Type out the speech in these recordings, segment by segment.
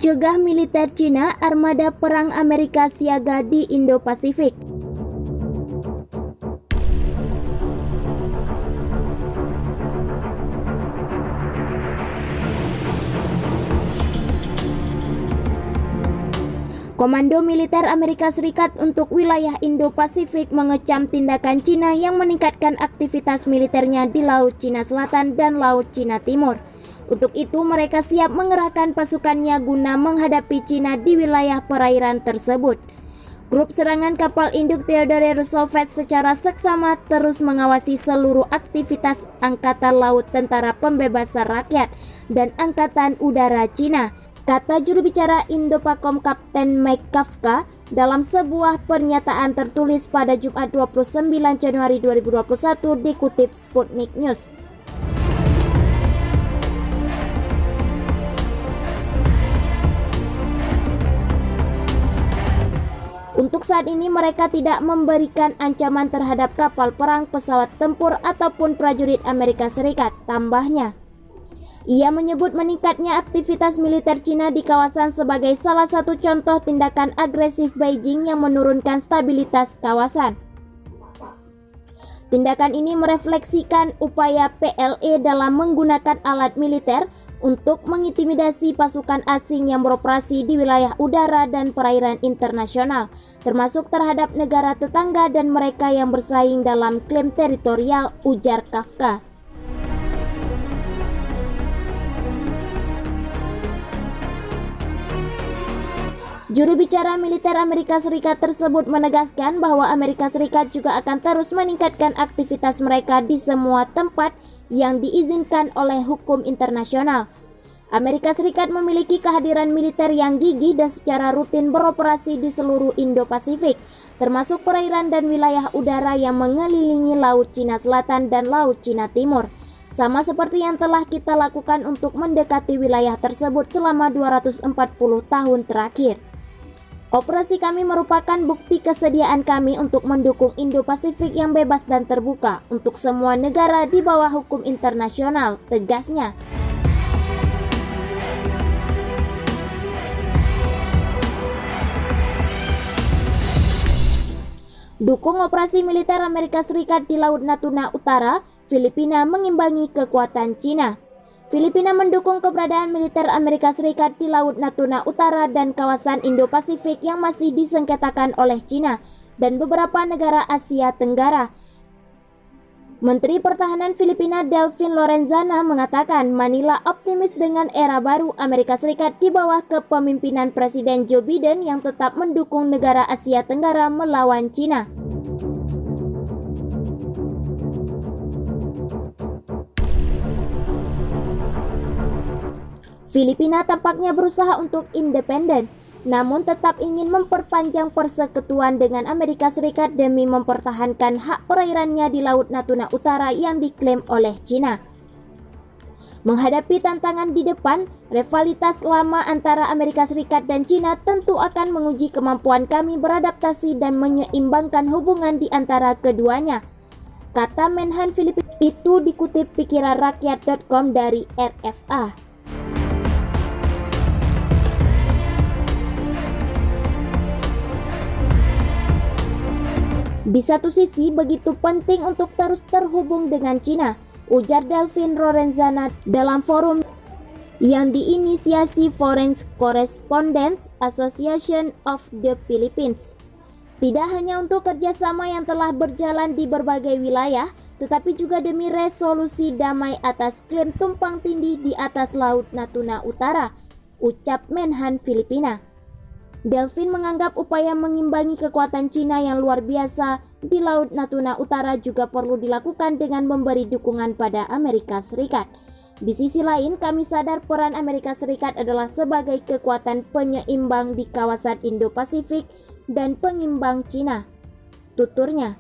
Cegah militer Cina, armada perang Amerika siaga di Indo-Pasifik. Komando Militer Amerika Serikat untuk wilayah Indo-Pasifik mengecam tindakan Cina yang meningkatkan aktivitas militernya di Laut Cina Selatan dan Laut Cina Timur. Untuk itu, mereka siap mengerahkan pasukannya guna menghadapi Cina di wilayah perairan tersebut. Grup serangan kapal induk Theodore Roosevelt secara seksama terus mengawasi seluruh aktivitas Angkatan Laut Tentara Pembebasan Rakyat dan Angkatan Udara Cina, kata juru bicara Indopacom Kapten Mike Kafka dalam sebuah pernyataan tertulis pada Jumat 29 Januari 2021 dikutip Sputnik News. Untuk saat ini mereka tidak memberikan ancaman terhadap kapal perang, pesawat tempur, ataupun prajurit Amerika Serikat, tambahnya. Ia menyebut meningkatnya aktivitas militer Cina di kawasan sebagai salah satu contoh tindakan agresif Beijing yang menurunkan stabilitas kawasan. Tindakan ini merefleksikan upaya PLA dalam menggunakan alat militer untuk mengintimidasi pasukan asing yang beroperasi di wilayah udara dan perairan internasional, termasuk terhadap negara tetangga dan mereka yang bersaing dalam klaim teritorial, ujar Kafka. Juru bicara militer Amerika Serikat tersebut menegaskan bahwa Amerika Serikat juga akan terus meningkatkan aktivitas mereka di semua tempat yang diizinkan oleh hukum internasional. Amerika Serikat memiliki kehadiran militer yang gigih dan secara rutin beroperasi di seluruh Indo-Pasifik, termasuk perairan dan wilayah udara yang mengelilingi Laut Cina Selatan dan Laut Cina Timur. Sama seperti yang telah kita lakukan untuk mendekati wilayah tersebut selama 240 tahun terakhir. Operasi kami merupakan bukti kesediaan kami untuk mendukung Indo-Pasifik yang bebas dan terbuka untuk semua negara di bawah hukum internasional, tegasnya. Dukung operasi militer Amerika Serikat di Laut Natuna Utara, Filipina mengimbangi kekuatan Cina. Filipina mendukung keberadaan militer Amerika Serikat di Laut Natuna Utara dan kawasan Indo-Pasifik yang masih disengketakan oleh Cina dan beberapa negara Asia Tenggara. Menteri Pertahanan Filipina Delfin Lorenzana mengatakan Manila optimis dengan era baru Amerika Serikat di bawah kepemimpinan Presiden Joe Biden yang tetap mendukung negara Asia Tenggara melawan Cina. Filipina tampaknya berusaha untuk independen, namun tetap ingin memperpanjang persekutuan dengan Amerika Serikat demi mempertahankan hak perairannya di Laut Natuna Utara yang diklaim oleh Cina. Menghadapi tantangan di depan, rivalitas lama antara Amerika Serikat dan Cina tentu akan menguji kemampuan kami beradaptasi dan menyeimbangkan hubungan di antara keduanya, kata Menhan Filipina. Itu dikutip pikiranrakyat.com dari RFA. Di satu sisi, begitu penting untuk terus terhubung dengan Cina, ujar Delfin Lorenzana dalam forum yang diinisiasi Foreign Correspondents Association of the Philippines. Tidak hanya untuk kerjasama yang telah berjalan di berbagai wilayah, tetapi juga demi resolusi damai atas klaim tumpang tindih di atas Laut Natuna Utara, ucap Menhan Filipina. Delfin menganggap upaya mengimbangi kekuatan Cina yang luar biasa di Laut Natuna Utara juga perlu dilakukan dengan memberi dukungan pada Amerika Serikat. Di sisi lain, kami sadar peran Amerika Serikat adalah sebagai kekuatan penyeimbang di kawasan Indo-Pasifik dan pengimbang Cina, tuturnya.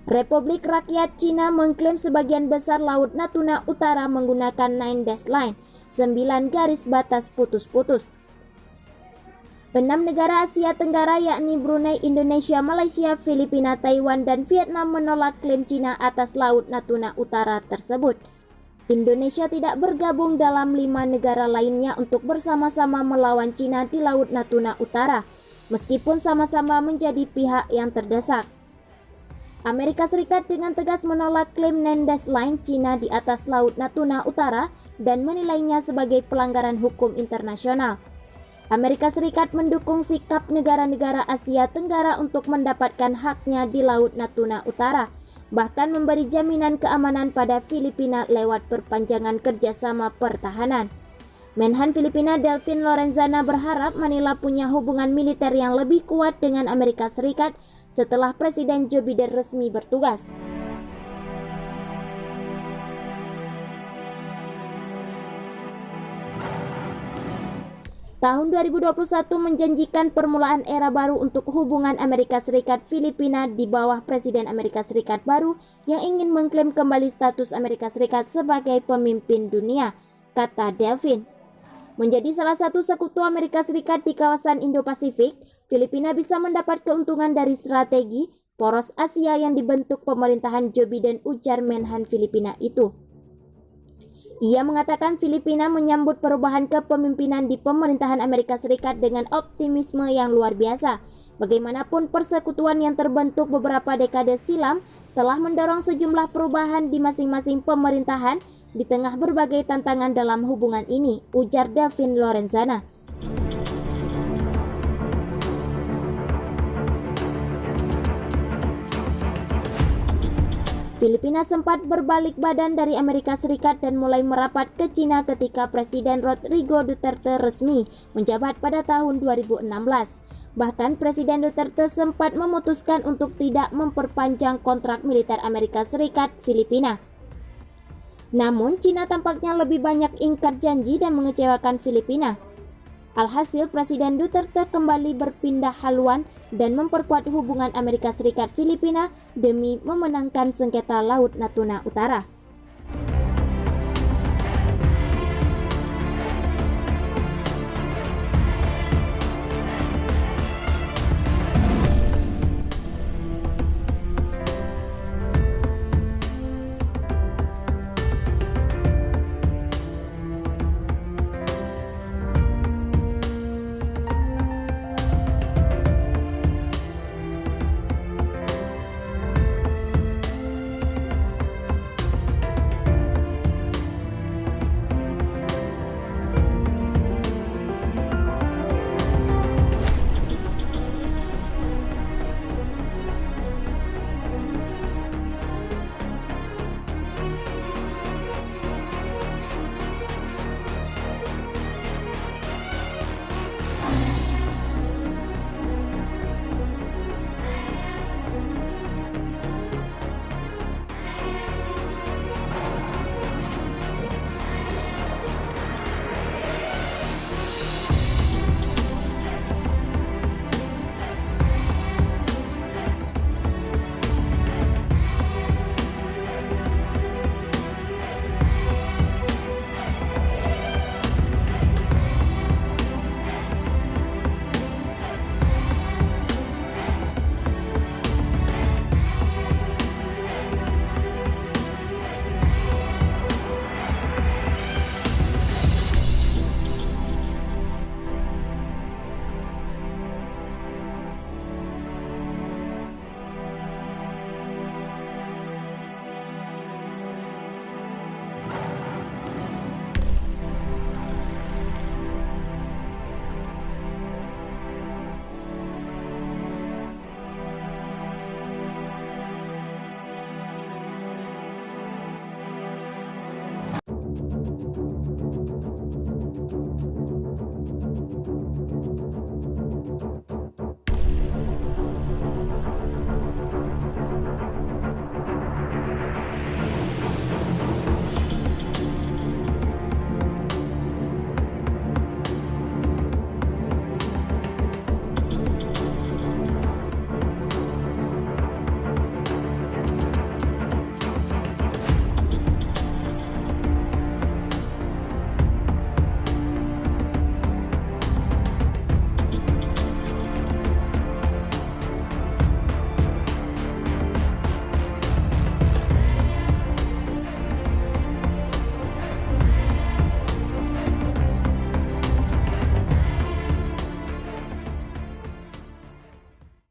Republik Rakyat Cina mengklaim sebagian besar Laut Natuna Utara menggunakan 9 dash line, 9 garis batas putus-putus. 6 negara Asia Tenggara yakni Brunei, Indonesia, Malaysia, Filipina, Taiwan, dan Vietnam menolak klaim Cina atas Laut Natuna Utara tersebut. Indonesia tidak bergabung dalam 5 negara lainnya untuk bersama-sama melawan Cina di Laut Natuna Utara, meskipun sama-sama menjadi pihak yang terdesak. Amerika Serikat dengan tegas menolak klaim 9 dash line Cina di atas Laut Natuna Utara dan menilainya sebagai pelanggaran hukum internasional. Amerika Serikat mendukung sikap negara-negara Asia Tenggara untuk mendapatkan haknya di Laut Natuna Utara, bahkan memberi jaminan keamanan pada Filipina lewat perpanjangan kerjasama pertahanan. Menhan Filipina Delfin Lorenzana berharap Manila punya hubungan militer yang lebih kuat dengan Amerika Serikat setelah Presiden Joe Biden resmi bertugas. Tahun 2021 menjanjikan permulaan era baru untuk hubungan Amerika Serikat-Filipina di bawah Presiden Amerika Serikat baru yang ingin mengklaim kembali status Amerika Serikat sebagai pemimpin dunia, kata Delfin. Menjadi salah satu sekutu Amerika Serikat di kawasan Indo-Pasifik, Filipina bisa mendapat keuntungan dari strategi poros Asia yang dibentuk pemerintahan Joe Biden, ujar Menhan Filipina itu. Ia mengatakan Filipina menyambut perubahan kepemimpinan di pemerintahan Amerika Serikat dengan optimisme yang luar biasa. Bagaimanapun persekutuan yang terbentuk beberapa dekade silam telah mendorong sejumlah perubahan di masing-masing pemerintahan di tengah berbagai tantangan dalam hubungan ini, ujar Delfin Lorenzana. Filipina sempat berbalik badan dari Amerika Serikat dan mulai merapat ke Cina ketika Presiden Rodrigo Duterte resmi menjabat pada tahun 2016. Bahkan Presiden Duterte sempat memutuskan untuk tidak memperpanjang kontrak militer Amerika Serikat Filipina. Namun Cina tampaknya lebih banyak ingkar janji dan mengecewakan Filipina. Alhasil Presiden Duterte kembali berpindah haluan dan memperkuat hubungan Amerika Serikat Filipina demi memenangkan sengketa Laut Natuna Utara.